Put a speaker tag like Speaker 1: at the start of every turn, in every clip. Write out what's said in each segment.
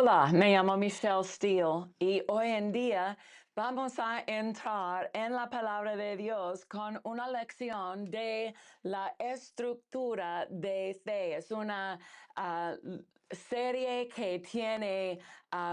Speaker 1: Hola, me llamo Michelle Steele y hoy en día vamos a entrar en la palabra de Dios con una lección de la estructura de fe. Es una serie que tiene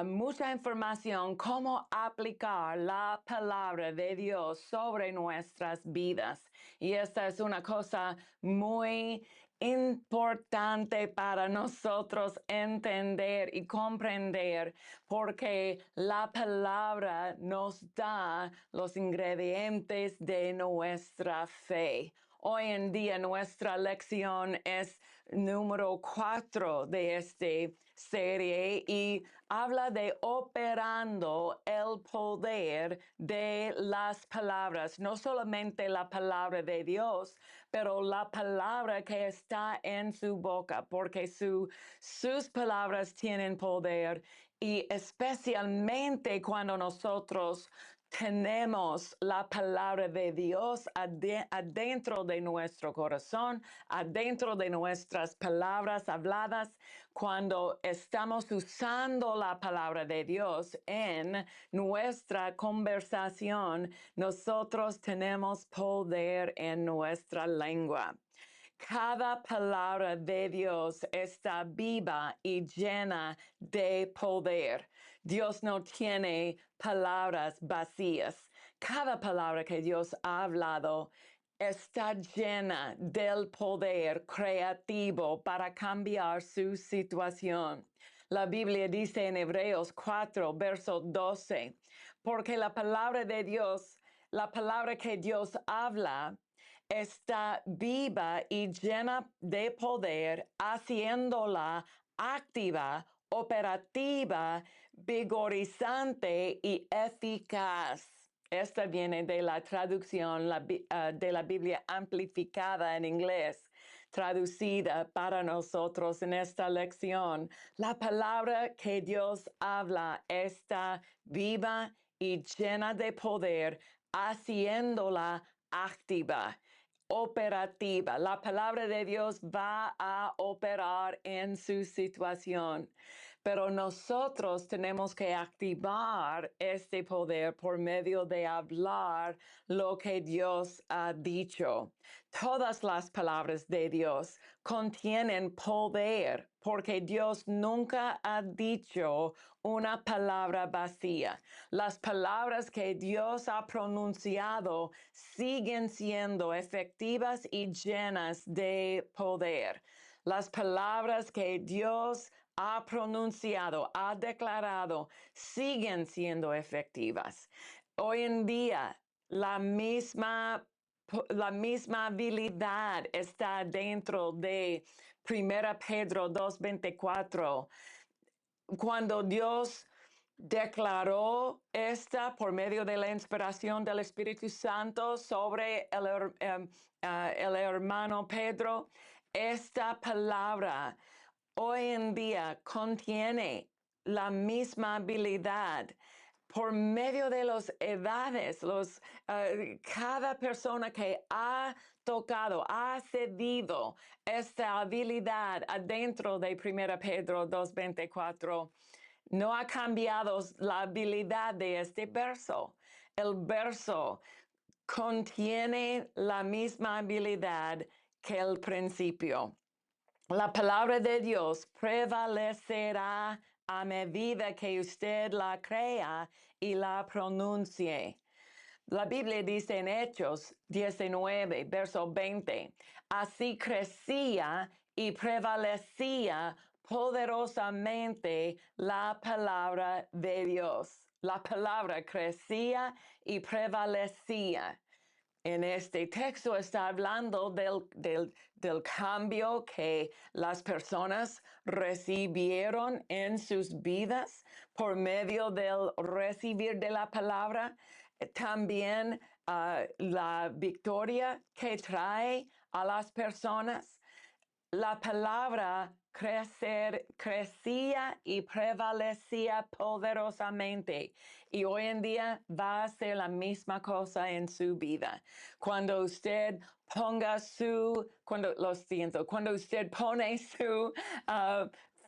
Speaker 1: mucha información cómo aplicar la palabra de Dios sobre nuestras vidas. Y esta es una cosa muy importante para nosotros entender y comprender, porque la palabra nos da los ingredientes de nuestra fe. Hoy en día nuestra lección es número 4 de esta serie y habla de operando el poder de las palabras, no solamente la palabra de Dios, pero la palabra que está en su boca, porque sus palabras tienen poder, y especialmente cuando nosotros tenemos la palabra de Dios adentro de nuestro corazón, adentro de nuestras palabras habladas, cuando estamos usando la palabra de Dios en nuestra conversación, nosotros tenemos poder en nuestra lengua. Cada palabra de Dios está viva y llena de poder. Dios no tiene palabras vacías. Cada palabra que Dios ha hablado está llena del poder creativo para cambiar su situación. La Biblia dice en Hebreos 4, verso 12, porque la palabra de Dios, la palabra que Dios habla, está viva y llena de poder, haciéndola activa, operativa, vigorizante y eficaz. Esta viene de la traducción de la Biblia amplificada en inglés, traducida para nosotros en esta lección. La palabra que Dios habla está viva y llena de poder, haciéndola activa, operativa. La palabra de Dios va a operar en su situación, pero nosotros tenemos que activar este poder por medio de hablar lo que Dios ha dicho. Todas las palabras de Dios contienen poder, porque Dios nunca ha dicho una palabra vacía. Las palabras que Dios ha pronunciado siguen siendo efectivas y llenas de poder. Las palabras que Dios ha pronunciado, ha declarado, siguen siendo efectivas. Hoy en día, la misma habilidad está dentro de 1 Pedro 2:24. Cuando Dios declaró esta por medio de la inspiración del Espíritu Santo sobre el hermano Pedro, esta palabra hoy en día contiene la misma habilidad por medio de las edades. Cada persona que ha tocado, ha cedido esta habilidad adentro de 1 Pedro 2:24, no ha cambiado la habilidad de este verso. El verso contiene la misma habilidad que el principio. La palabra de Dios prevalecerá a medida que usted la crea y la pronuncie. La Biblia dice en Hechos 19, verso 20, así crecía y prevalecía poderosamente la palabra de Dios. La palabra crecía y prevalecía. En este texto está hablando del cambio que las personas recibieron en sus vidas por medio del recibir de la palabra. También la victoria que trae a las personas. La palabra crecía y prevalecía poderosamente. Y hoy en día va a ser la misma cosa en su vida. Cuando usted cuando usted pone su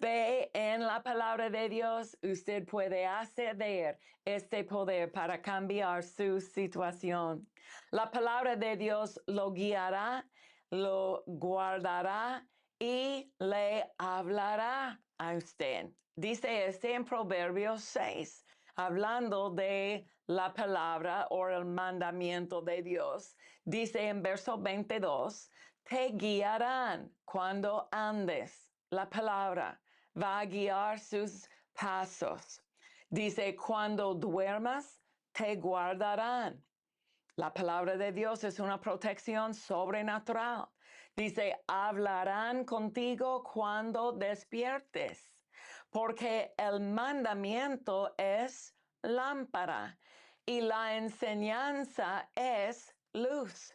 Speaker 1: fe en la palabra de Dios, usted puede acceder este poder para cambiar su situación. La palabra de Dios lo guiará, lo guardará y le hablará a usted. Dice este en Proverbios 6, hablando de la palabra o el mandamiento de Dios. Dice en verso 22, te guiarán cuando andes. La palabra va a guiar sus pasos. Dice, cuando duermas, te guardarán. La palabra de Dios es una protección sobrenatural. Dice, hablarán contigo cuando despiertes, porque el mandamiento es lámpara y la enseñanza es luz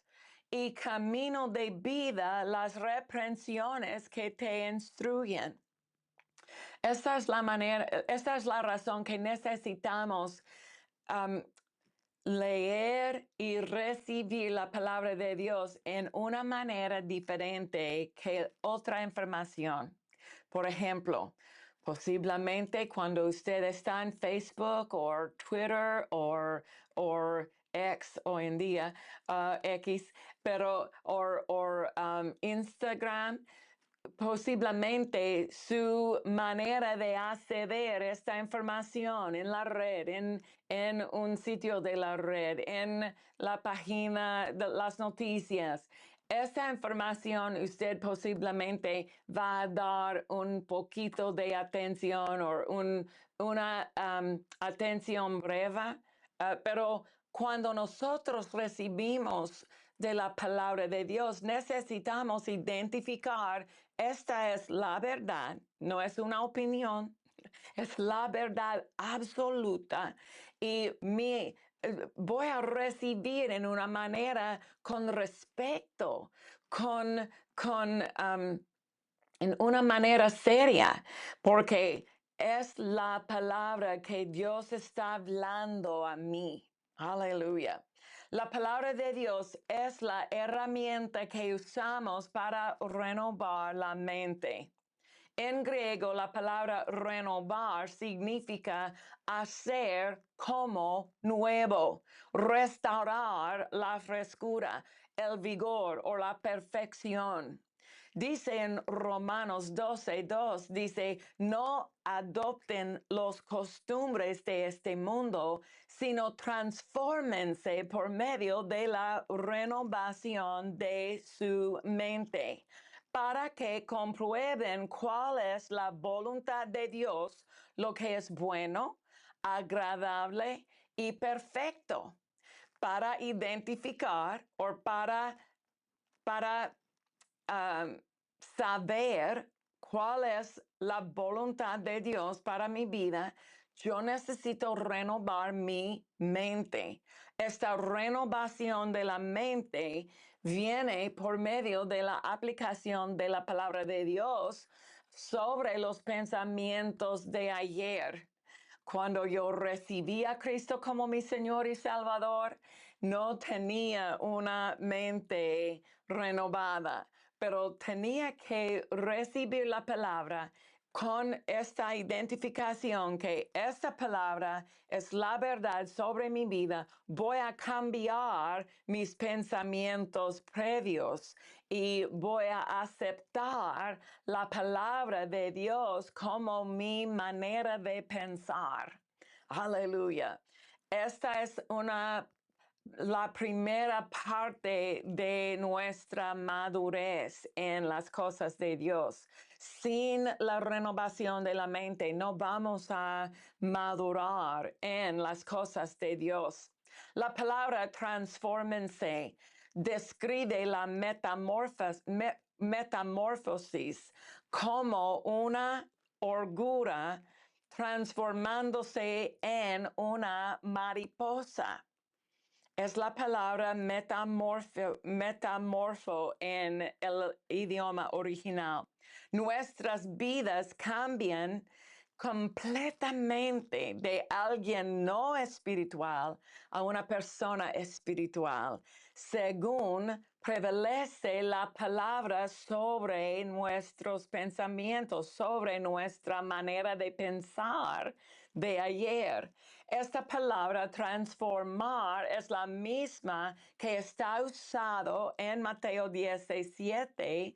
Speaker 1: y camino de vida las reprensiones que te instruyen. Esta es la manera, esta es la razón que necesitamos leer y recibir la palabra de Dios en una manera diferente que otra información. Por ejemplo, posiblemente cuando usted está en Facebook o Twitter o X hoy en día, X, pero o Instagram, posiblemente su manera de acceder a esta información en la red, en un sitio de la red, en la página de las noticias. Esta información usted posiblemente va a dar un poquito de atención o una atención breve, pero cuando nosotros recibimos de la palabra de Dios, necesitamos identificar esta es la verdad, no es una opinión, es la verdad absoluta y voy a recibir en una manera con respeto, en una manera seria, porque es la palabra que Dios está hablando a mí. Aleluya. La palabra de Dios es la herramienta que usamos para renovar la mente. En griego, la palabra renovar significa hacer como nuevo, restaurar la frescura, el vigor o la perfección. Dice en Romanos 12:2, dice, no adopten los costumbres de este mundo, sino transfórmense por medio de la renovación de su mente para que comprueben cuál es la voluntad de Dios, lo que es bueno, agradable y perfecto, para identificar o para saber cuál es la voluntad de Dios para mi vida. Yo necesito renovar mi mente. Esta renovación de la mente viene por medio de la aplicación de la palabra de Dios sobre los pensamientos de ayer. Cuando yo recibí a Cristo como mi Señor y Salvador, no tenía una mente renovada, pero tenía que recibir la palabra con esta identificación que esta palabra es la verdad sobre mi vida. Voy a cambiar mis pensamientos previos y voy a aceptar la palabra de Dios como mi manera de pensar. Aleluya. Esta es la primera parte de nuestra madurez en las cosas de Dios. Sin la renovación de la mente no vamos a madurar en las cosas de Dios. La palabra transfórmense describe la metamorfosis como una orgura transformándose en una mariposa. Es la palabra metamorfo en el idioma original. Nuestras vidas cambian completamente de alguien no espiritual a una persona espiritual, según prevalece la palabra sobre nuestros pensamientos, sobre nuestra manera de pensar de ayer. Esta palabra transformar es la misma que está usado en Mateo 17,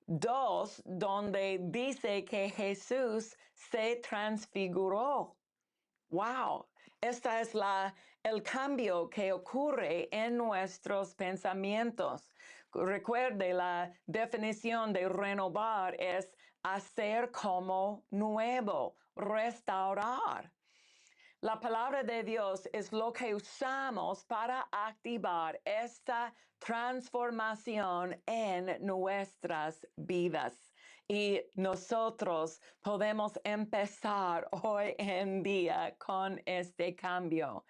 Speaker 1: 2, donde dice que Jesús se transfiguró. Wow, esta es el cambio que ocurre en nuestros pensamientos. Recuerde, la definición de renovar es hacer como nuevo, restaurar. La palabra de Dios es lo que usamos para activar esta transformación en nuestras vidas. Y nosotros podemos empezar hoy en día con este cambio.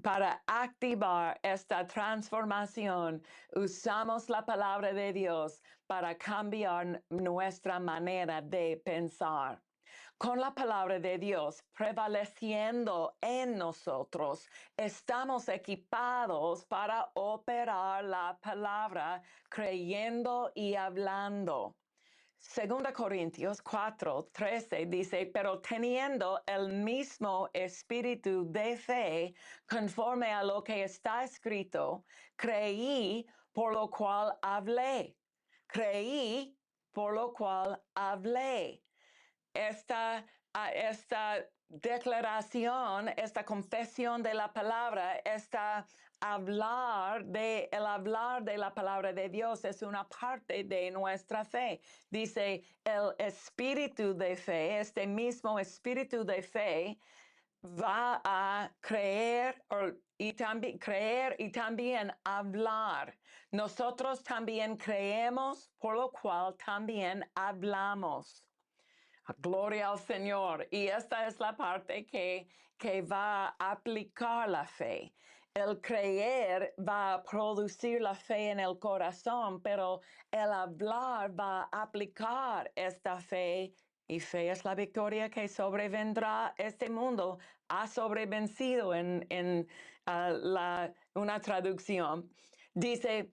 Speaker 1: Para activar esta transformación, usamos la palabra de Dios para cambiar nuestra manera de pensar. Con la palabra de Dios prevaleciendo en nosotros, estamos equipados para operar la palabra creyendo y hablando. Segunda Corintios 4:13 dice, pero teniendo el mismo espíritu de fe, conforme a lo que está escrito, creí, por lo cual hablé. Creí, por lo cual hablé. Esta declaración, esta confesión de la palabra, el hablar de la palabra de Dios es una parte de nuestra fe. Dice el espíritu de fe, este mismo espíritu de fe va a creer y también hablar. Nosotros también creemos, por lo cual también hablamos. Gloria al Señor. Y esta es la parte que va a aplicar la fe. El creer va a producir la fe en el corazón, pero el hablar va a aplicar esta fe. Y fe es la victoria que sobrevendrá. Este mundo ha sobrevencido en una traducción. Dice,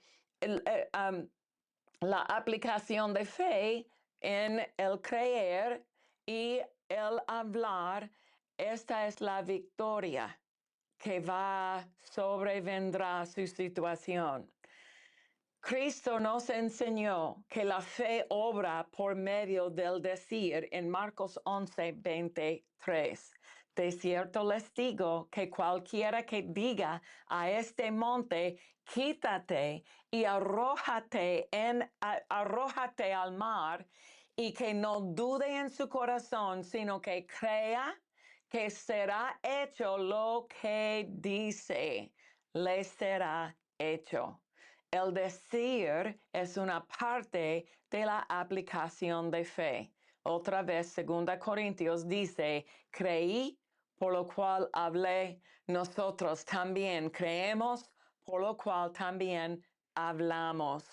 Speaker 1: la aplicación de fe en el creer y el hablar, esta es la victoria que sobrevendrá su situación. Cristo nos enseñó que la fe obra por medio del decir en Marcos 11:23. De cierto les digo que cualquiera que diga a este monte, quítate y arrójate al mar, y que no dude en su corazón, sino que crea que será hecho lo que dice, le será hecho. El decir es una parte de la aplicación de fe. Otra vez, 2 Corintios dice, creí, por lo cual hablé. Nosotros también creemos, por lo cual también hablamos.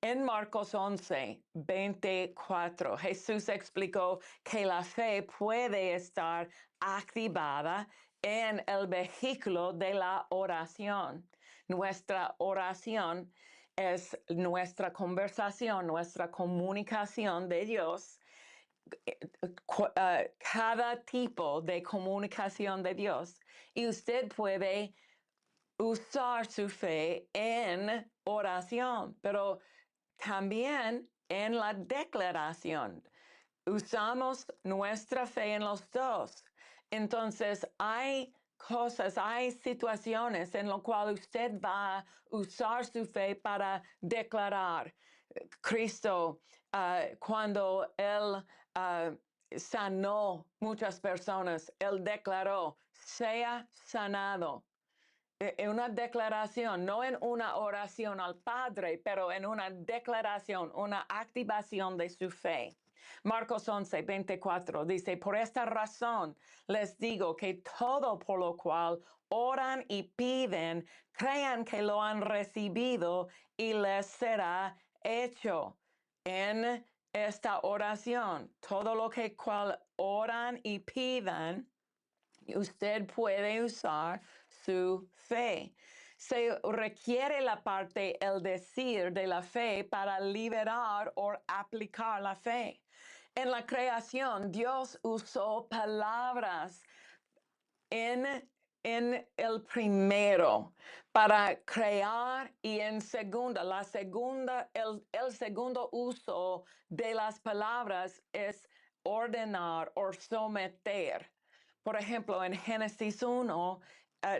Speaker 1: En Marcos 11:24, Jesús explicó que la fe puede estar activada en el vehículo de la oración. Nuestra oración es nuestra conversación, nuestra comunicación de Dios. Cada tipo de comunicación de Dios. Y usted puede usar su fe en oración, pero también en la declaración. Usamos nuestra fe en los dos. Entonces, hay situaciones en las cuales usted va a usar su fe para declarar. Cristo, cuando Él sanó muchas personas, Él declaró, sea sanado. En una declaración, no en una oración al Padre, pero en una declaración, una activación de su fe. Marcos 11:24 dice, por esta razón les digo que todo por lo cual oran y piden, crean que lo han recibido y les será hecho. En esta oración. Todo lo que cual oran y pidan, usted puede usar su fe. Se requiere la parte, el decir de la fe para liberar o aplicar la fe. En la creación, Dios usó palabras en, en el primero para crear y en segunda, el segundo uso de las palabras es ordenar o someter. Por ejemplo, en Génesis 1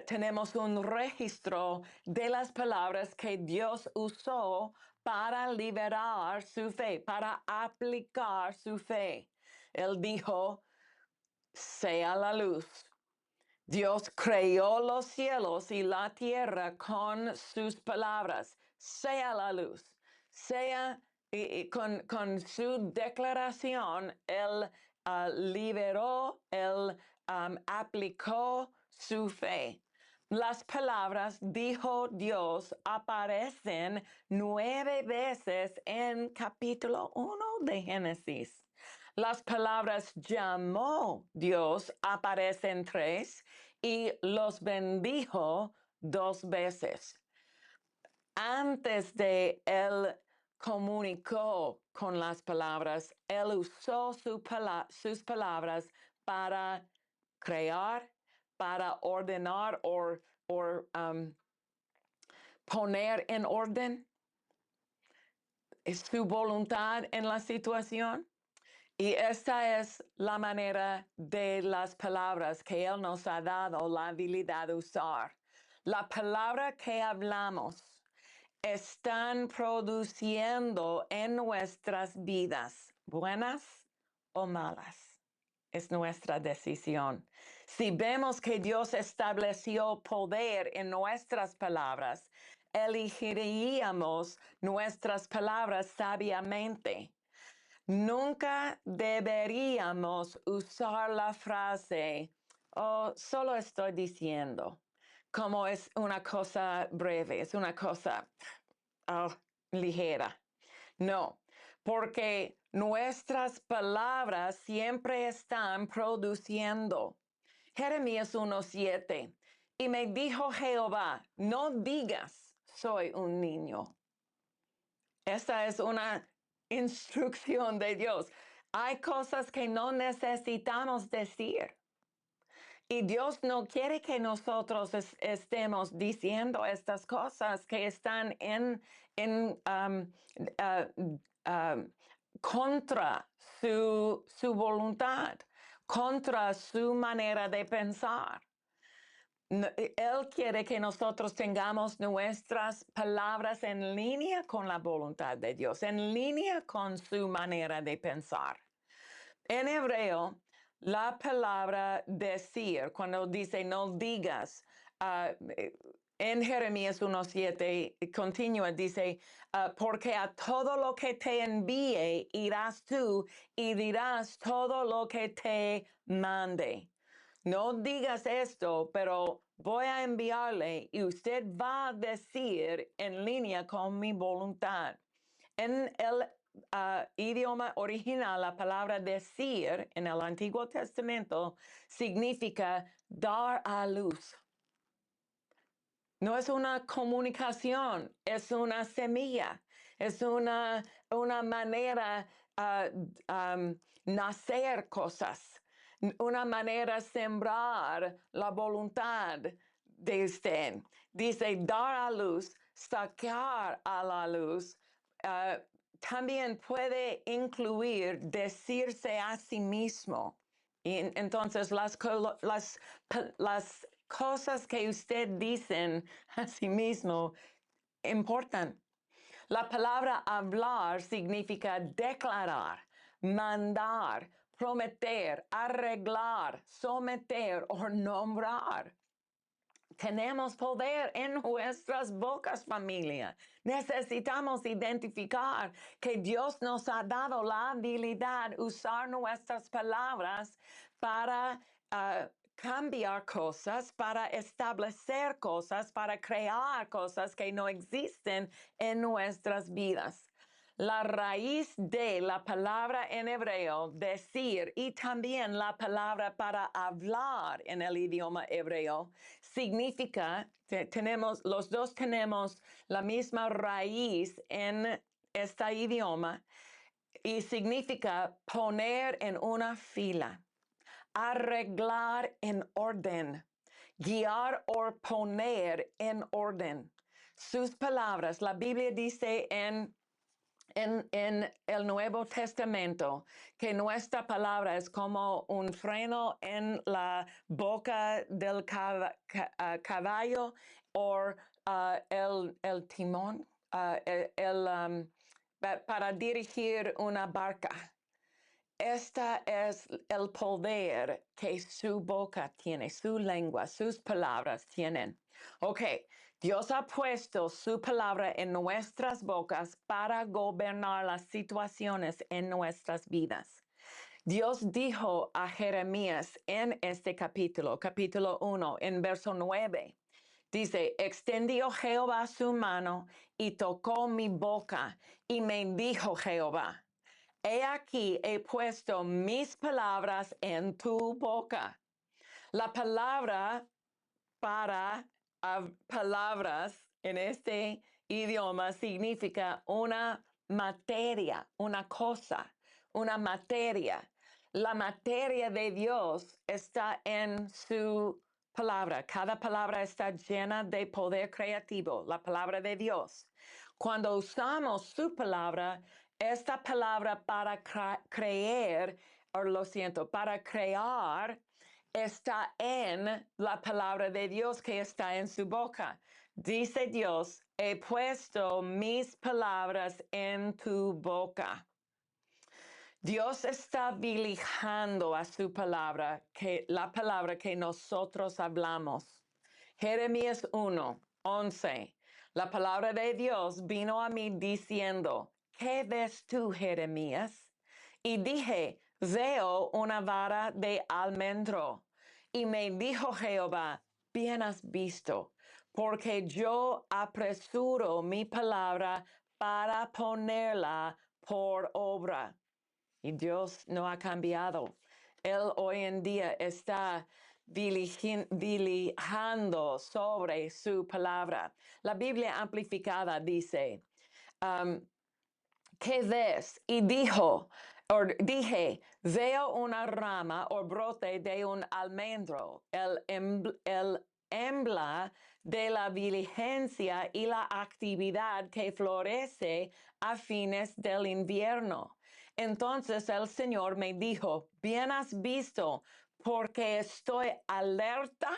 Speaker 1: tenemos un registro de las palabras que Dios usó para liberar su fe, para aplicar su fe. Él dijo, sea la luz. Dios creó los cielos y la tierra con sus palabras. Sea la luz. Sea con su declaración, Él liberó, Él aplicó su fe. Las palabras, dijo Dios, aparecen 9 veces en capítulo 1 de Génesis. Las palabras llamó Dios aparecen 3 y los bendijo 2 veces. Antes de él comunicó con las palabras, él usó sus palabras para crear, para ordenar o poner en orden su voluntad en la situación. Y esta es la manera de las palabras que Él nos ha dado la habilidad de usar. La palabra que hablamos están produciendo en nuestras vidas, buenas o malas. Es nuestra decisión. Si vemos que Dios estableció poder en nuestras palabras, elegiríamos nuestras palabras sabiamente. Nunca deberíamos usar la frase, oh, solo estoy diciendo, como es una cosa breve, es una cosa ligera. No, porque nuestras palabras siempre están produciendo. Jeremías 1:7. Y me dijo Jehová, no digas, soy un niño. Esta es una instrucción de Dios. Hay cosas que no necesitamos decir. Y Dios no quiere que nosotros estemos diciendo estas cosas que están en contra su voluntad, contra su manera de pensar. Él quiere que nosotros tengamos nuestras palabras en línea con la voluntad de Dios, en línea con su manera de pensar. En hebreo, la palabra decir, cuando dice no digas, en Jeremías 1:7 continúa, dice, porque a todo lo que te envíe irás tú y dirás todo lo que te mande. No digas esto, pero voy a enviarle y usted va a decir en línea con mi voluntad. En el idioma original, la palabra decir en el Antiguo Testamento significa dar a luz. No es una comunicación, es una semilla, es una manera nacer cosas, una manera sembrar la voluntad de usted. Dice dar a luz, sacar a la luz. También puede incluir decirse a sí mismo. Y entonces las cosas que usted dicen a sí mismo importan. La palabra hablar significa declarar, mandar, prometer, arreglar, someter o nombrar. Tenemos poder en nuestras bocas, familia. Necesitamos identificar que Dios nos ha dado la habilidad de usar nuestras palabras para cambiar cosas, para establecer cosas, para crear cosas que no existen en nuestras vidas. La raíz de la palabra en hebreo, decir, y también la palabra para hablar en el idioma hebreo, significa, los dos tenemos la misma raíz en este idioma y significa poner en una fila, arreglar en orden, guiar o poner en orden. Sus palabras, la Biblia dice en el Nuevo Testamento que nuestra palabra es como un freno en la boca del caballo o el timón, para dirigir una barca. Este es el poder que su boca tiene, su lengua, sus palabras tienen. Ok, Dios ha puesto su palabra en nuestras bocas para gobernar las situaciones en nuestras vidas. Dios dijo a Jeremías en este capítulo 1, en verso 9, dice, extendió Jehová su mano y tocó mi boca y me dijo Jehová, he aquí he puesto mis palabras en tu boca. La palabra para palabras en este idioma significa una materia, una cosa, una materia. La materia de Dios está en su palabra. Cada palabra está llena de poder creativo, la palabra de Dios. Cuando usamos su palabra, esta palabra para creer, o lo siento, para crear, está en la palabra de Dios que está en su boca. Dice Dios, he puesto mis palabras en tu boca. Dios está dilijando a su palabra, que la palabra que nosotros hablamos. Jeremías 1:11. La palabra de Dios vino a mí diciendo, ¿qué ves tú, Jeremías? Y dije, veo una vara de almendro. Y me dijo Jehová, bien has visto, porque yo apresuro mi palabra para ponerla por obra. Y Dios no ha cambiado. Él hoy en día está dilijando sobre su palabra. La Biblia amplificada dice, ¿qué ves? Y dije, veo una rama o brote de un almendro, el embla de la diligencia y la actividad que florece a fines del invierno. Entonces el Señor me dijo, bien has visto, porque estoy alerta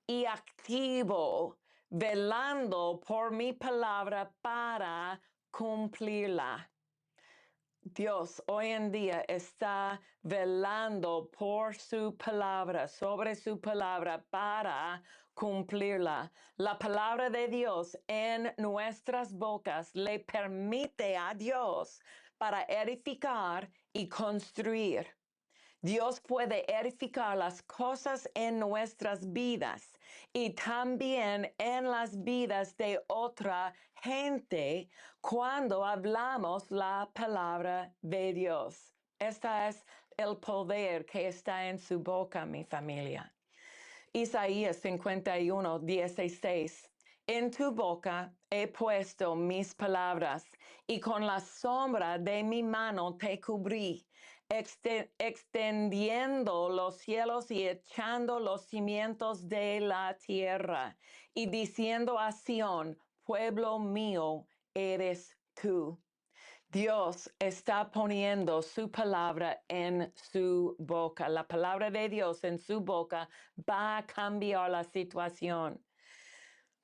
Speaker 1: y activo, velando por mi palabra para cumplirla. Dios hoy en día está velando por su palabra, sobre su palabra para cumplirla. La palabra de Dios en nuestras bocas le permite a Dios para edificar y construir. Dios puede edificar las cosas en nuestras vidas y también en las vidas de otra gente cuando hablamos la palabra de Dios. Este es el poder que está en su boca, mi familia. Isaías 51:16. En tu boca he puesto mis palabras, y con la sombra de mi mano te cubrí, extendiendo los cielos y echando los cimientos de la tierra, y diciendo a Sión, pueblo mío eres tú. Dios está poniendo su palabra en su boca. La palabra de Dios en su boca va a cambiar la situación.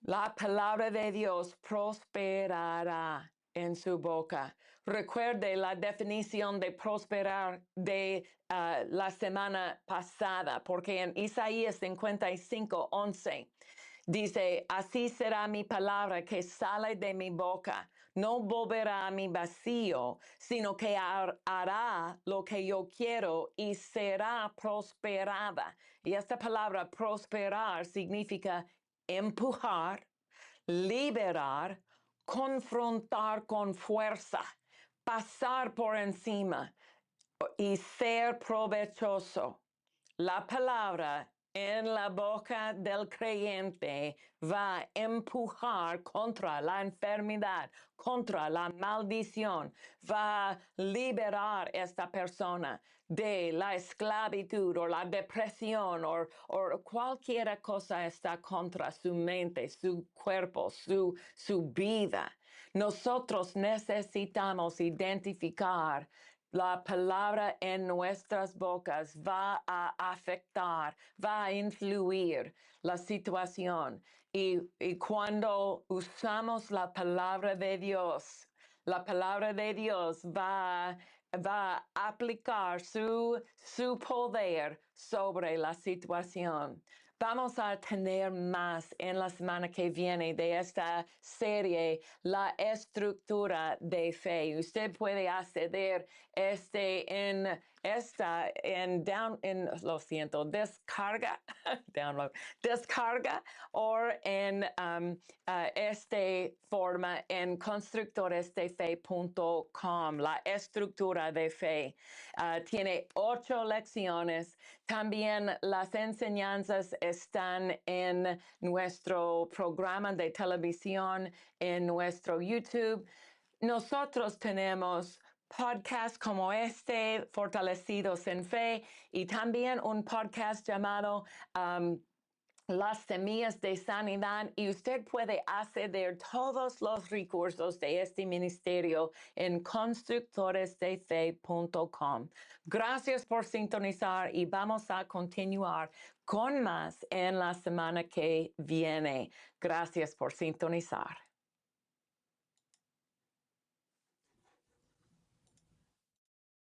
Speaker 1: La palabra de Dios prosperará en su boca. Recuerde la definición de prosperar de la semana pasada, porque en Isaías 55:11 dice, así será mi palabra que sale de mi boca. No volverá a mi vacío, sino que hará lo que yo quiero y será prosperada. Y esta palabra prosperar significa empujar, liberar, confrontar con fuerza, pasar por encima y ser provechoso. La palabra en la boca del creyente va a empujar contra la enfermedad, contra la maldición, va a liberar a esta persona de la esclavitud o la depresión o cualquier cosa está contra su mente, su cuerpo, su vida. Nosotros necesitamos identificar la palabra en nuestras bocas va a afectar, va a influir la situación. Y cuando usamos la palabra de Dios, la palabra de Dios va a aplicar su poder sobre la situación. Vamos a tener más en la semana que viene de esta serie, La estructura de fe. Usted puede acceder lo siento, descarga, download, descarga o en forma en constructoresdefe.com, la estructura de fe. Tiene 8 lecciones. También las enseñanzas están en nuestro programa de televisión, en nuestro YouTube. Nosotros tenemos podcasts como este, Fortalecidos en Fe, y también un podcast llamado Las Semillas de Sanidad, y usted puede acceder todos los recursos de este ministerio en constructoresdefe.com. Gracias por sintonizar y vamos a continuar con más en la semana que viene. Gracias por sintonizar.